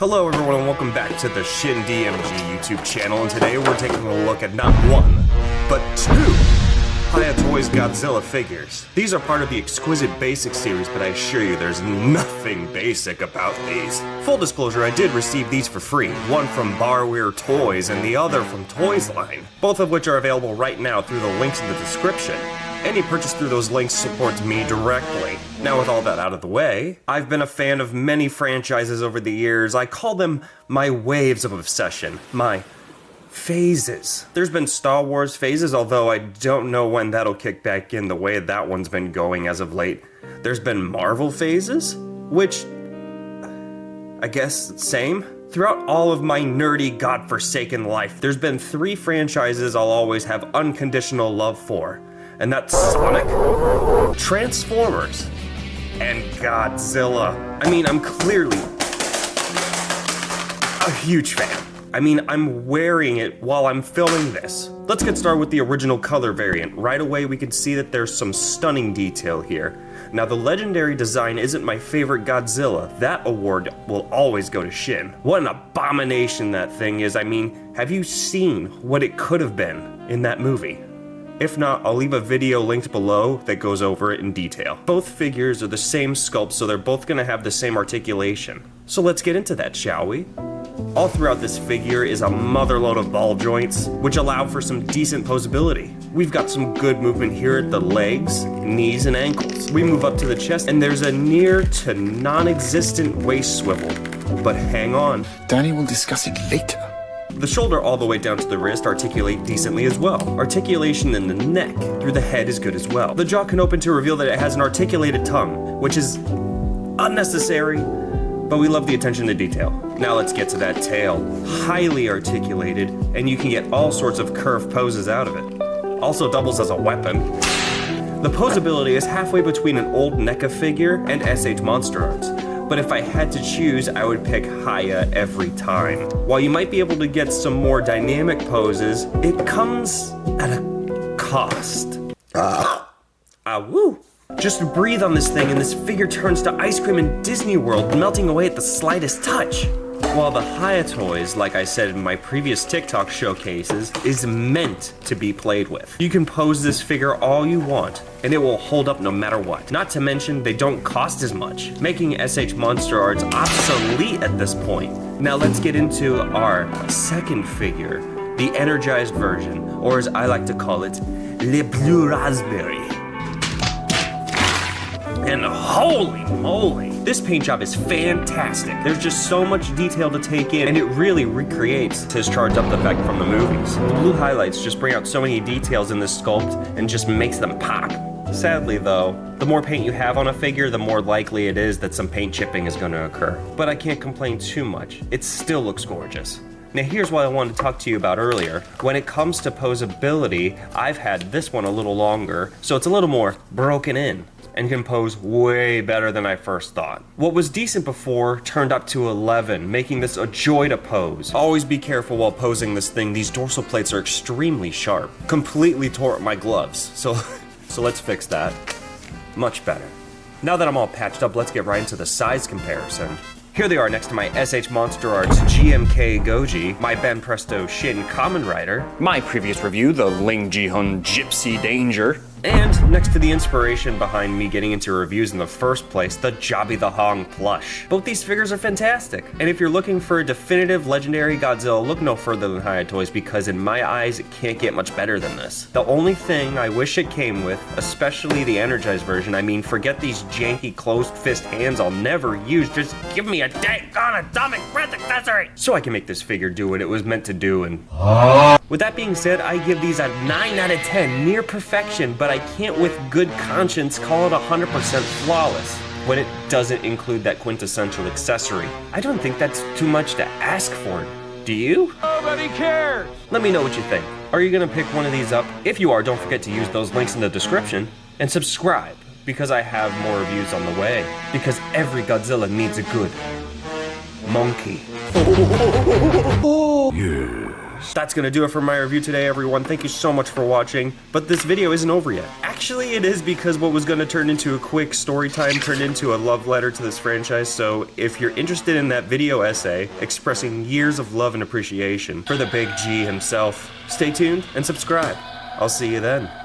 Hello everyone and welcome back to the Shin YouTube channel, and today we're taking a look at not one, but two Hiya Toys Godzilla figures. These are part of the Exquisite Basics series, but I assure you there's nothing basic about these. Full disclosure, I did receive these for free, one from Barweer Toys and the other from Toysline, both of which are available right now through the links in the description. Any purchase through those links supports me directly. Now with all that out of the way, I've been a fan of many franchises over the years. I call them my waves of obsession, my phases. There's been Star Wars phases, although I don't know when that'll kick back in the way that one's been going as of late. There's been Marvel phases, which, I guess, same. Throughout all of my nerdy, godforsaken life, there's been three franchises I'll always have unconditional love for. And that's Sonic, Transformers, and Godzilla. I mean, I'm clearly a huge fan. I mean, I'm wearing it while I'm filming this. Let's get started with the original color variant. Right away, we can see that there's some stunning detail here. Now, the legendary design isn't my favorite Godzilla. That award will always go to Shin. What an abomination that thing is. I mean, have you seen what it could have been in that movie? If not, I'll leave a video linked below that goes over it in detail. Both figures are the same sculpt, so they're both gonna have the same articulation. So let's get into that, shall we? All throughout this figure is a motherload of ball joints, which allow for some decent posability. We've got some good movement here at the legs, knees, and ankles. We move up to the chest, and there's a near to non-existent waist swivel. But hang on. Danny will discuss it later. The shoulder all the way down to the wrist articulate decently as well. Articulation in the neck through the head is good as well. The jaw can open to reveal that it has an articulated tongue, which is unnecessary, but we love the attention to detail. Now let's get to that tail. Highly articulated, and you can get all sorts of curved poses out of it. Also doubles as a weapon. The posability is halfway between an old NECA figure and SH Monster Arts. But if I had to choose, I would pick Hiya every time. While you might be able to get some more dynamic poses, it comes at a cost. Woo! Just breathe on this thing and this figure turns to ice cream in Disney World, melting away at the slightest touch. While the Hiya Toys, like I said in my previous TikTok showcases, is meant to be played with. You can pose this figure all you want, and it will hold up no matter what. Not to mention, they don't cost as much, making SH Monster Arts obsolete at this point. Now let's get into our second figure, the energized version, or as I like to call it, Le Blue Raspberry. And holy moly, this paint job is fantastic. There's just so much detail to take in, and it really recreates his charged up effect from the movies. The blue highlights just bring out so many details in this sculpt and just makes them pop. Sadly though, the more paint you have on a figure, the more likely it is that some paint chipping is going to occur. But I can't complain too much. It still looks gorgeous. Now here's what I wanted to talk to you about earlier. When it comes to posability, I've had this one a little longer, so it's a little more broken in and can pose way better than I first thought. What was decent before turned up to 11, making this a joy to pose. Always be careful while posing this thing. These dorsal plates are extremely sharp. Completely tore up my gloves, so let's fix that. Much better. Now that I'm all patched up, let's get right into the size comparison. Here they are next to my SH Monster Arts GMK Goji, my Ben Presto Shin Kamen Rider, my previous review, the Ling Ji-hun Gypsy Danger, and next to the inspiration behind me getting into reviews in the first place, the Jobby the Hong plush. Both these figures are fantastic, and if you're looking for a definitive legendary Godzilla, look no further than Hiya Toys, because in my eyes, it can't get much better than this. The only thing I wish it came with, especially the energized version, I mean, forget these janky closed fist hands I'll never use, just give me a dang-gone atomic breath accessory, so I can make this figure do what it was meant to do. And with that being said, I give these a 9 out of 10, near perfection, but I can't with good conscience call it 100% flawless when it doesn't include that quintessential accessory. I don't think that's too much to ask for, do you? Nobody cares! Let me know what you think. Are you gonna pick one of these up? If you are, don't forget to use those links in the description, and subscribe, because I have more reviews on the way. Because every Godzilla needs a good monkey. Yes. That's gonna do it for my review today, everyone. Thank you so much for watching. But this video isn't over yet. Actually, it is, because what was gonna turn into a quick story time turned into a love letter to this franchise. So if you're interested in that video essay expressing years of love and appreciation for the Big G himself, stay tuned and subscribe. I'll see you then.